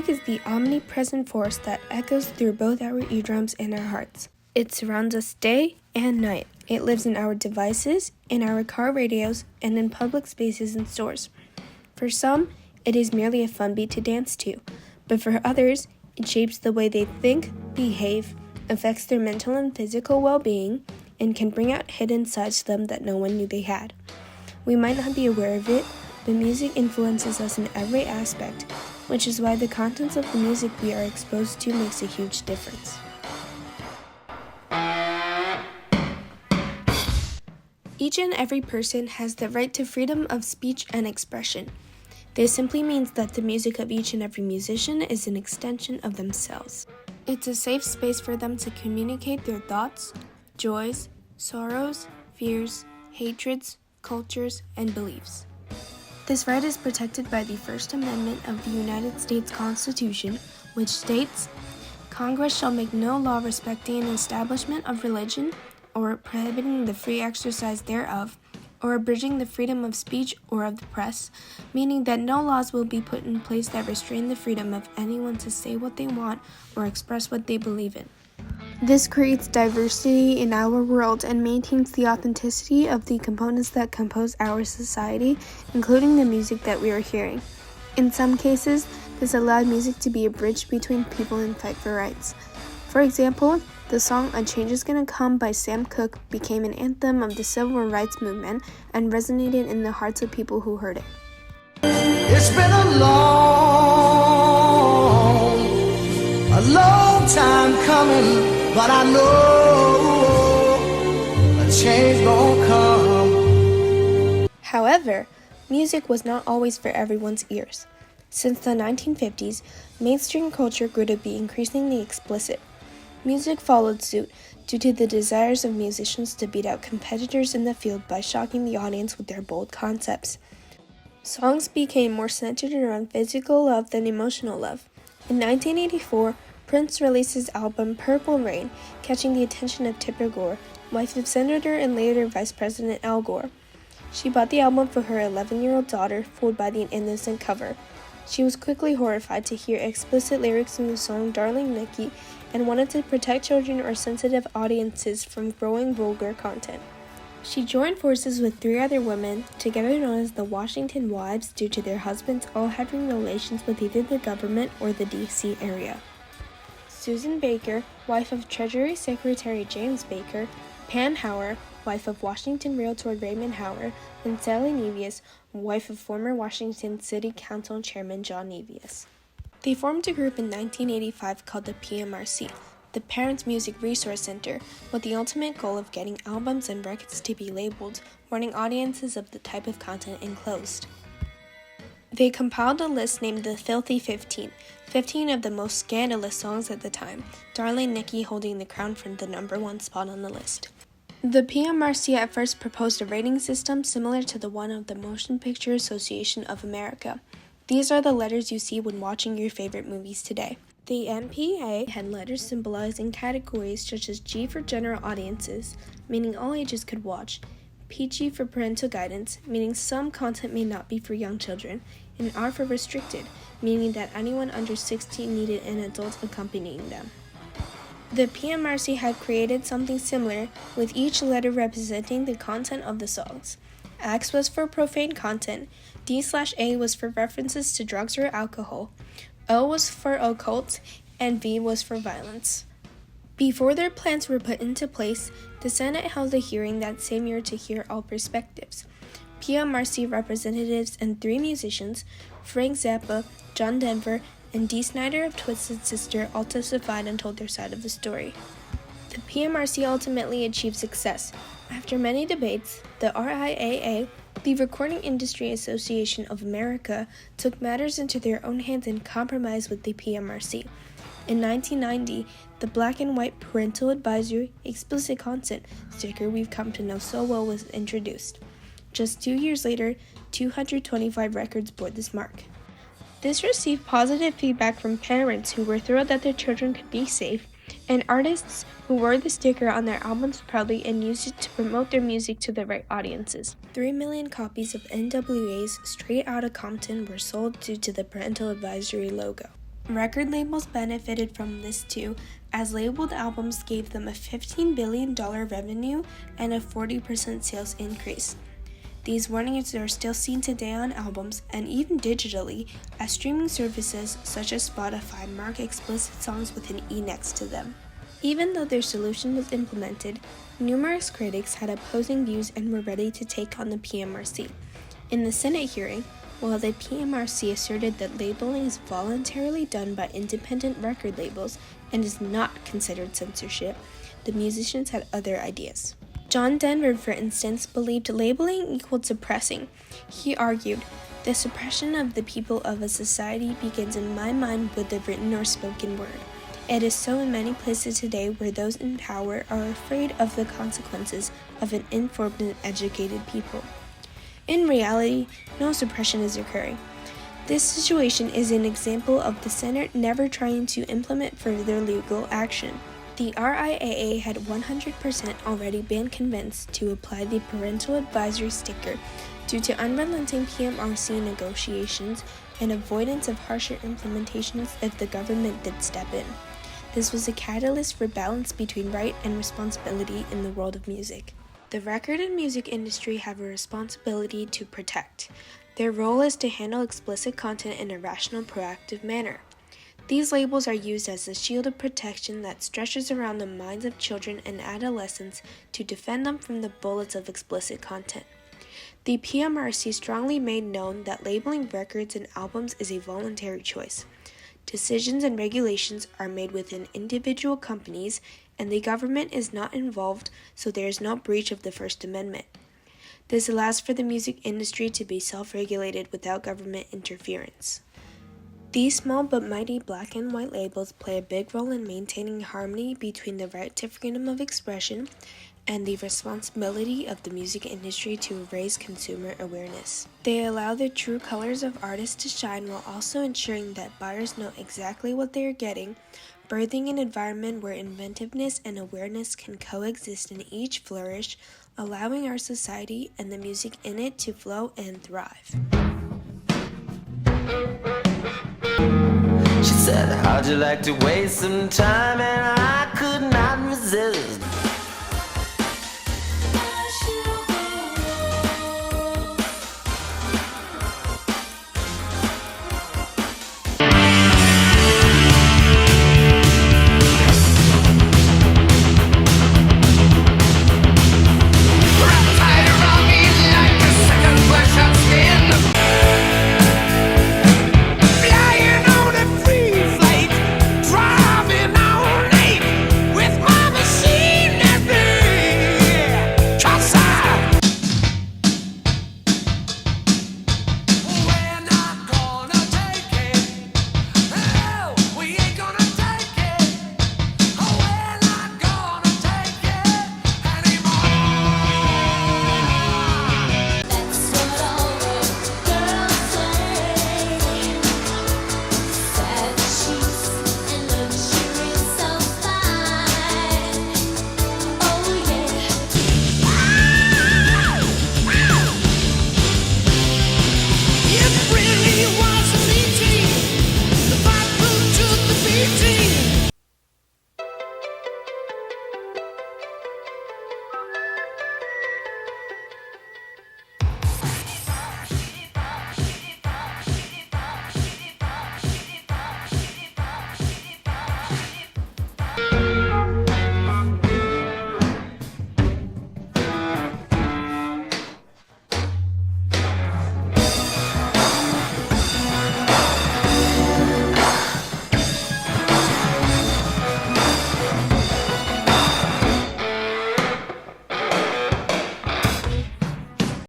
Music is the omnipresent force that echoes through both our eardrums and our hearts. It surrounds us day and night. It lives in our devices, in our car radios, and in public spaces and stores. For some, it is merely a fun beat to dance to, but for others, it shapes the way they think, behave, affects their mental and physical well-being, and can bring out hidden sides to them that no one knew they had. We might not be aware of it, but music influences us in every aspect, which is why the contents of the music we are exposed to makes a huge difference. Each and every person has the right to freedom of speech and expression. This simply means that the music of each and every musician is an extension of themselves. It's a safe space for them to communicate their thoughts, joys, sorrows, fears, hatreds, cultures, and beliefs. This right is protected by the First Amendment of the United States Constitution, which states, "Congress shall make no law respecting an establishment of religion, or prohibiting the free exercise thereof, or abridging the freedom of speech or of the press," meaning that no laws will be put in place that restrain the freedom of anyone to say what they want or express what they believe in. This creates diversity in our world and maintains the authenticity of the components that compose our society, including the music that we are hearing. In some cases, this allowed music to be a bridge between people in fight for rights. For example, the song "A Change Is Gonna Come" by Sam Cooke became an anthem of the civil rights movement and resonated in the hearts of people who heard it. It's been a long time coming, but I know a change gon' come. However, music was not always for everyone's ears. Since the 1950s, mainstream culture grew to be increasingly explicit. Music followed suit due to the desires of musicians to beat out competitors in the field by shocking the audience with their bold concepts. Songs became more centered around physical love than emotional love. In 1984, Prince released his album Purple Rain, catching the attention of Tipper Gore, wife of Senator and later Vice President Al Gore. She bought the album for her 11-year-old daughter, fooled by the innocent cover. She was quickly horrified to hear explicit lyrics in the song Darling Nikki and wanted to protect children or sensitive audiences from growing vulgar content. She joined forces with 3 other women, together known as the Washington Wives, due to their husbands all having relations with either the government or the D.C. area. Susan Baker, wife of Treasury Secretary James Baker, Pam Hauer, wife of Washington Realtor Raymond Hauer, and Sally Nevius, wife of former Washington City Council Chairman John Nevius. They formed a group in 1985 called the PMRC, the Parents Music Resource Center, with the ultimate goal of getting albums and records to be labeled, warning audiences of the type of content enclosed. They compiled a list named the Filthy 15, 15 of the most scandalous songs at the time, Darling Nikki holding the crown for the #1 spot on the list. The PMRC at first proposed a rating system similar to the one of the Motion Picture Association of America. These are the letters you see when watching your favorite movies today. The MPA had letters symbolizing categories such as G for general audiences, meaning all ages could watch, PG for parental guidance, meaning some content may not be for young children, and R for restricted, meaning that anyone under 16 needed an adult accompanying them. The PMRC had created something similar, with each letter representing the content of the songs. X was for profane content, D/A was for references to drugs or alcohol, O was for occult, and V was for violence. Before their plans were put into place, the Senate held a hearing that same year to hear all perspectives. PMRC representatives and 3 musicians, Frank Zappa, John Denver, and Dee Snider of Twisted Sister, all testified and told their side of the story. The PMRC ultimately achieved success. After many debates, the RIAA, the Recording Industry Association of America, took matters into their own hands and compromised with the PMRC. In 1990, the black and white parental advisory explicit content sticker we've come to know so well was introduced. Just 2 years later, 225 records bore this mark. This received positive feedback from parents who were thrilled that their children could be safe, and artists who wore the sticker on their albums proudly and used it to promote their music to the right audiences. 3 million copies of NWA's Straight Outta Compton were sold due to the parental advisory logo. Record labels benefited from this too, as labeled albums gave them a $15 billion revenue and a 40% sales increase. These warnings are still seen today on albums and even digitally, as streaming services such as Spotify mark explicit songs with an E next to them. Even though their solution was implemented, numerous critics had opposing views and were ready to take on the PMRC. In the Senate hearing, while the PMRC asserted that labeling is voluntarily done by independent record labels and is not considered censorship, the musicians had other ideas. John Denver, for instance, believed labeling equaled suppressing. He argued, "The suppression of the people of a society begins in my mind with the written or spoken word. It is so in many places today where those in power are afraid of the consequences of an informed and educated people." In reality, no suppression is occurring. This situation is an example of the Senate never trying to implement further legal action. The RIAA had 100% already been convinced to apply the parental advisory sticker due to unrelenting PMRC negotiations and avoidance of harsher implementations if the government did step in. This was a catalyst for balance between right and responsibility in the world of music. The record and music industry have a responsibility to protect. Their role is to handle explicit content in a rational, proactive manner. These labels are used as a shield of protection that stretches around the minds of children and adolescents to defend them from the bullets of explicit content. The PMRC strongly made known that labeling records and albums is a voluntary choice. Decisions and regulations are made within individual companies, and the government is not involved, so there is no breach of the First Amendment. This allows for the music industry to be self-regulated without government interference. These small but mighty black and white labels play a big role in maintaining harmony between the right to freedom of expression and the responsibility of the music industry to raise consumer awareness. They allow the true colors of artists to shine while also ensuring that buyers know exactly what they are getting, birthing an environment where inventiveness and awareness can coexist and each flourish, allowing our society and the music in it to flow and thrive. She said, how'd you like to waste some time? And